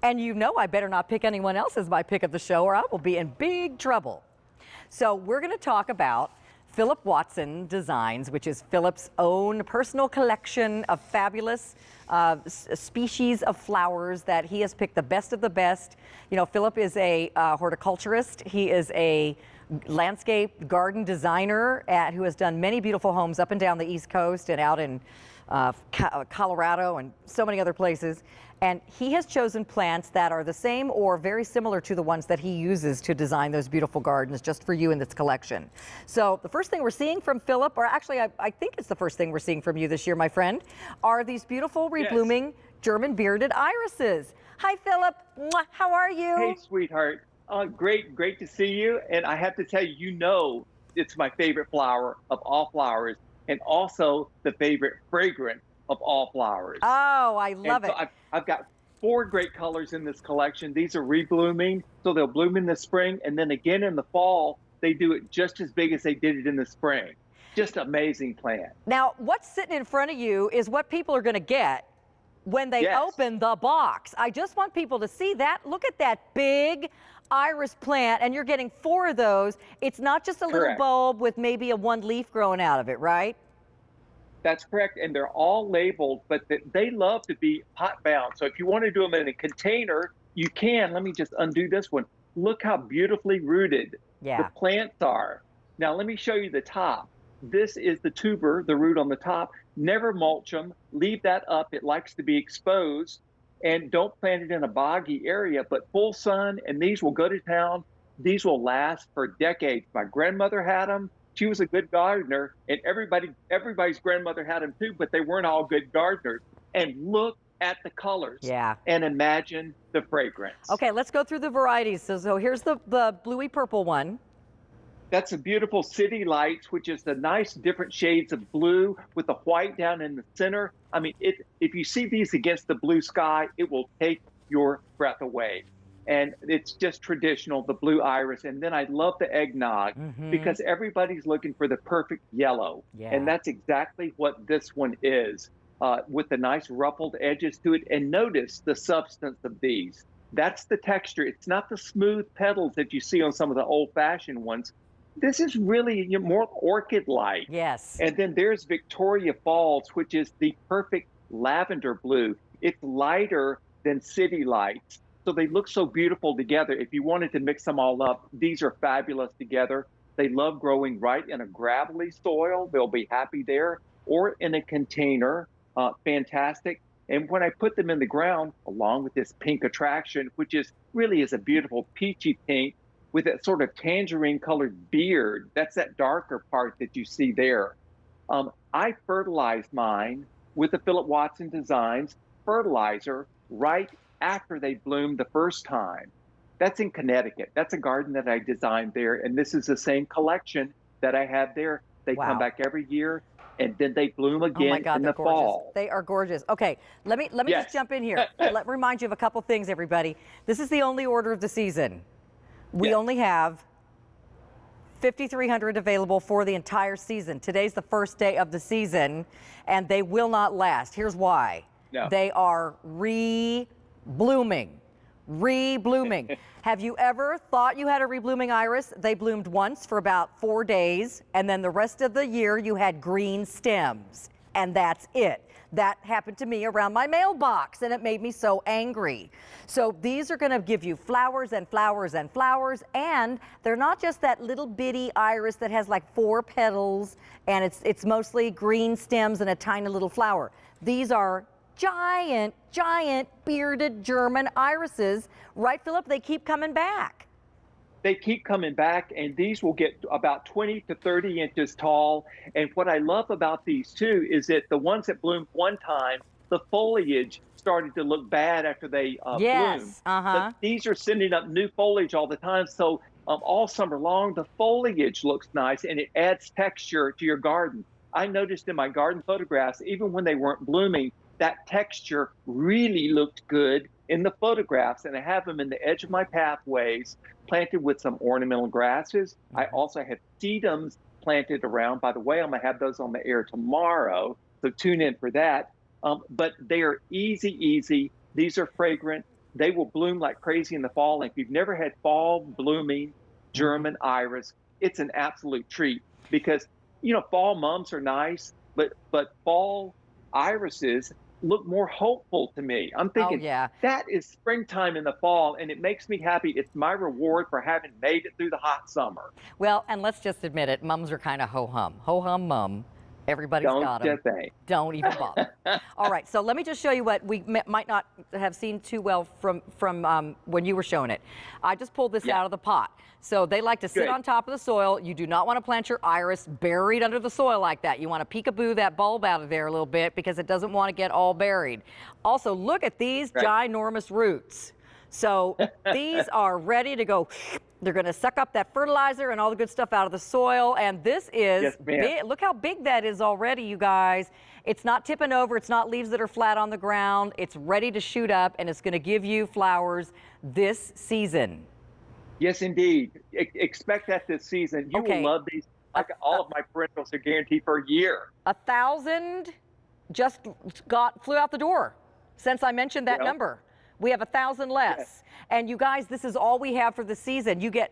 And you know I better not pick anyone else as my pick of the show or I will be in big trouble. So we're going to talk about Phillip Watson Designs, which is Phillip's own personal collection of fabulous species of flowers that he has picked the best of the best. You know, Phillip is a horticulturist. He is a landscape garden designer who has done many beautiful homes up and down the East Coast and out in Colorado and so many other places. And he has chosen plants that are the same or very similar to the ones that he uses to design those beautiful gardens just for you in this collection. So the first thing we're seeing from Phillip, or actually I think it's the first thing we're seeing from you this year, my friend, are these beautiful reblooming German bearded irises. Hi, Phillip. Mwah. How are you? Hey, sweetheart. Great to see you. And I have to tell you, you know, it's my favorite flower of all flowers, and also the favorite fragrance of all flowers. Oh, I love it. I've got 4 great colors in this collection. These are reblooming, so they'll bloom in the spring, and then again in the fall, they do it just as big as they did it in the spring. Just amazing plant. Now, what's sitting in front of you is what people are going to get when they open the box. I just want people to see that. Look at that big iris plant, and you're getting 4 of those. It's not just a little bulb with maybe a 1 leaf growing out of it, right? That's correct, and they're all labeled, but they love to be pot bound. So if you want to do them in a container, you can. Let me just undo this one. Look how beautifully rooted the plants are. Now let me show you the top. This is the tuber, the root on the top. Never mulch them. Leave that up. It likes to be exposed. And don't plant it in a boggy area, but full sun, and these will go to town. These will last for decades. My grandmother had them. She was a good gardener, and everybody's grandmother had them too, but they weren't all good gardeners. And look at the colors. And imagine the fragrance. Okay, let's go through the varieties. So here's the bluey purple one. That's a beautiful City Lights, which is the nice different shades of blue with the white down in the center. I mean, if you see these against the blue sky, it will take your breath away. And it's just traditional, the blue iris. And then I love the eggnog because everybody's looking for the perfect yellow. And that's exactly what this one is, with the nice ruffled edges to it. And notice the substance of these. That's the texture. It's not the smooth petals that you see on some of the old-fashioned ones. This is really more orchid-like. And then there's Victoria Falls, which is the perfect lavender blue. It's lighter than City Lights. So they look so beautiful together. If you wanted to mix them all up, these are fabulous together. They love growing right in a gravelly soil. They'll be happy there, or in a container. Fantastic. And when I put them in the ground, along with this pink attraction, which really is a beautiful peachy pink with that sort of tangerine colored beard, that's that darker part that you see there. I fertilized mine with the Phillip Watson Designs fertilizer right after they bloomed the first time. That's in Connecticut. That's a garden that I designed there, and this is the same collection that I have there. They come back every year, and then they bloom again in the fall. They are gorgeous. Okay, let me just jump in here. Let me remind you of a couple things, everybody. This is the only order of the season. We only have 5,300 available for the entire season. Today's the first day of the season, and they will not last. Here's why. They are reblooming. Have you ever thought you had a reblooming iris? They bloomed once for about 4 days, and then the rest of the year you had green stems, and that's it. That happened to me around my mailbox, and it made me so angry. So these are going to give you flowers and flowers and flowers, and they're not just that little bitty iris that has like 4 petals, and it's mostly green stems and a tiny little flower. These are giant bearded German irises. Right, Phillip? They keep coming back. They keep coming back, and these will get about 20 to 30 inches tall. And what I love about these too is that the ones that bloomed one time, the foliage started to look bad after they bloomed. But these are sending up new foliage all the time. So all summer long, the foliage looks nice, and it adds texture to your garden. I noticed in my garden photographs, even when they weren't blooming, that texture really looked good in the photographs, and I have them in the edge of my pathways, planted with some ornamental grasses. I also have sedums planted around. By the way, I'm gonna have those on the air tomorrow, so tune in for that. But they are easy. These are fragrant. they will bloom like crazy in the fall. And if you've never had fall blooming German iris, it's an absolute treat because, fall mums are nice, but fall irises look more hopeful to me. I'm thinking, yeah. that is springtime in the fall, and it makes me happy. It's my reward for having made it through the hot summer. Well, and let's just admit it, mums are kind of ho-hum mum. Everybody's got them. Don't even bother. All right, so let me just show you what we might not have seen too well from when you were showing it. I just pulled this out of the pot. So they like to sit on top of the soil. You do not want to plant your iris buried under the soil like that. You want to peekaboo that bulb out of there a little bit because it doesn't want to get all buried. Also, look at these ginormous roots. So these are ready to go. They're going to suck up that fertilizer and all the good stuff out of the soil. And this is big. Look how big that is already, you guys. It's not tipping over. It's not leaves that are flat on the ground. It's ready to shoot up, and it's going to give you flowers this season. Yes, indeed. Expect that this season. You will love these. All of my perennials are guaranteed for a year. 1,000 just flew out the door since I mentioned that number. We have 1,000 less. Yes. And you guys, this is all we have for the season. You get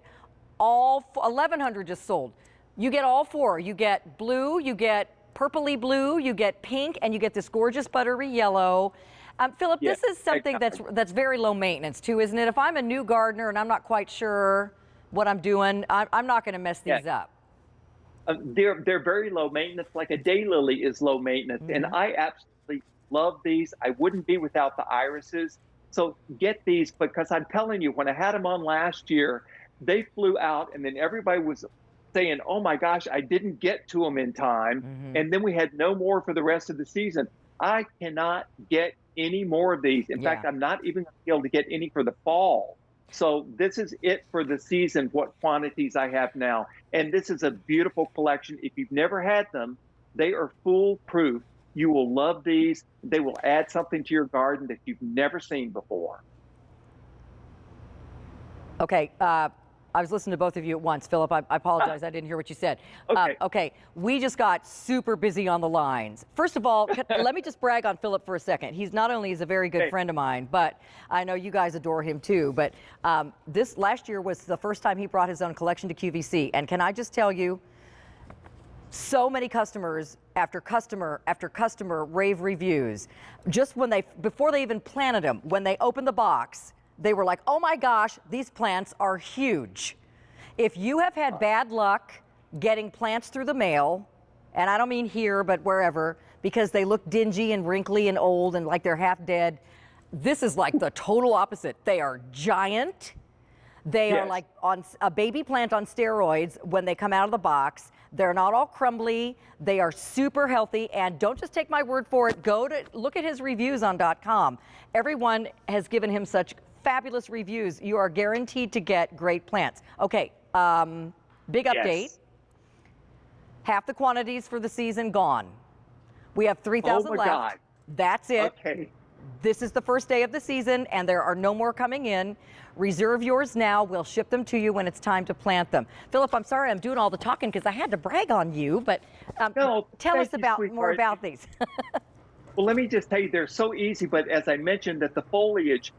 all 1,100 just sold. You get all four. You get blue, you get purpley blue, you get pink, and you get this gorgeous buttery yellow. Philip, this is something that's very low maintenance too, isn't it? If I'm a new gardener and I'm not quite sure what I'm doing, I'm not going to mess these up. They're very low maintenance. Like a daylily is low maintenance, and I absolutely love these. I wouldn't be without the irises. So get these, because I'm telling you, when I had them on last year, they flew out, and then everybody was saying, oh my gosh, I didn't get to them in time. And then we had no more for the rest of the season. I cannot get any more of these. In fact, I'm not even going to be able to get any for the fall. So this is it for the season, what quantities I have now. And this is a beautiful collection. If you've never had them, they are foolproof. You will love these. They will add something to your garden that you've never seen before. Okay, I was listening to both of you at once. Philip, I apologize. I didn't hear what you said. Okay, we just got super busy on the lines. First of all, let me just brag on Philip for a second. He's not only is a very good friend of mine, but I know you guys adore him too. But this last year was the first time he brought his own collection to QVC. And can I just tell you, so many customers after customer after customer rave reviews. Just before they even planted them, when they opened the box, they were like, oh my gosh, these plants are huge. If you have had bad luck getting plants through the mail, and I don't mean here, but wherever, because they look dingy and wrinkly and old and like they're half dead, this is like the total opposite. They are giant. They are like on a baby plant on steroids when they come out of the box. They're not all crumbly. They are super healthy. And don't just take my word for it. Go to look at his reviews on .com. Everyone has given him such fabulous reviews. You are guaranteed to get great plants. Okay, big update. Half the quantities for the season gone. We have 3,000 left. God. That's it. Okay. This is the first day of the season, and there are no more coming in. Reserve yours now. We'll ship them to you when it's time to plant them. Philip, I'm sorry I'm doing all the talking because I had to brag on you, but tell us more about these. Well, let me just tell you, they're so easy, but as I mentioned, that the foliage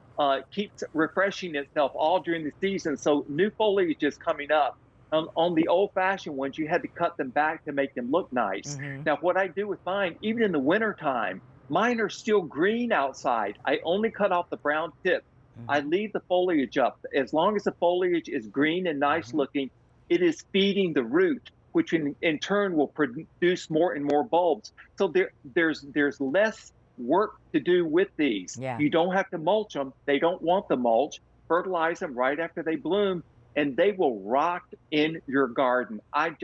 keeps refreshing itself all during the season, so new foliage is coming up. On the old-fashioned ones, you had to cut them back to make them look nice. Now, what I do with mine, even in the wintertime, mine are still green outside. I only cut off the brown tip. I leave the foliage up. As long as the foliage is green and nice looking, it is feeding the root, which in turn will produce more and more bulbs. So there's less work to do with these. You don't have to mulch them. They don't want the mulch. Fertilize them right after they bloom, and they will rock in your garden. I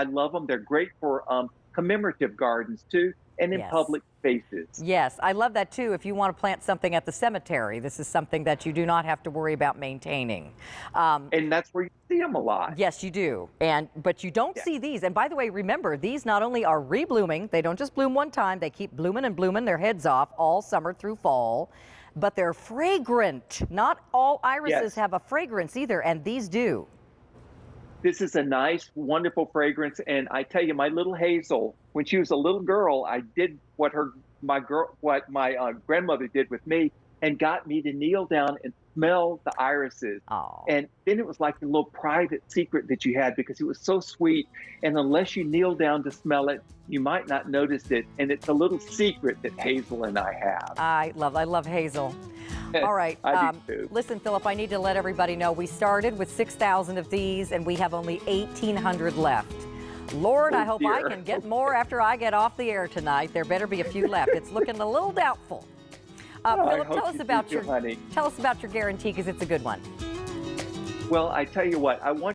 love them. They're great for commemorative gardens too, and in public spaces. Yes, I love that too. If you want to plant something at the cemetery, this is something that you do not have to worry about maintaining. And that's where you see them a lot. Yes, you do. But you don't see these. And by the way, remember, these not only are reblooming, they don't just bloom one time, they keep blooming and blooming their heads off all summer through fall, but they're fragrant. Not all irises have a fragrance either, and these do. This is a nice, wonderful fragrance, and I tell you, my little Hazel, when she was a little girl, I did what my grandmother did with me, and got me to kneel down and smell the irises. Oh. And then it was like a little private secret that you had because it was so sweet. And unless you kneel down to smell it, you might not notice it. And it's a little secret that Hazel and I have. I love Hazel. All right. I do too. Listen, Philip, I need to let everybody know we started with 6,000 of these and we have only 1,800 left. Lord, I hope I dear. can get more after I get off the air tonight. There better be a few left. It's looking a little doubtful. Philip, hope tell us you about do, honey. tell us about your guarantee because it's a good one. Well, I tell you what, I want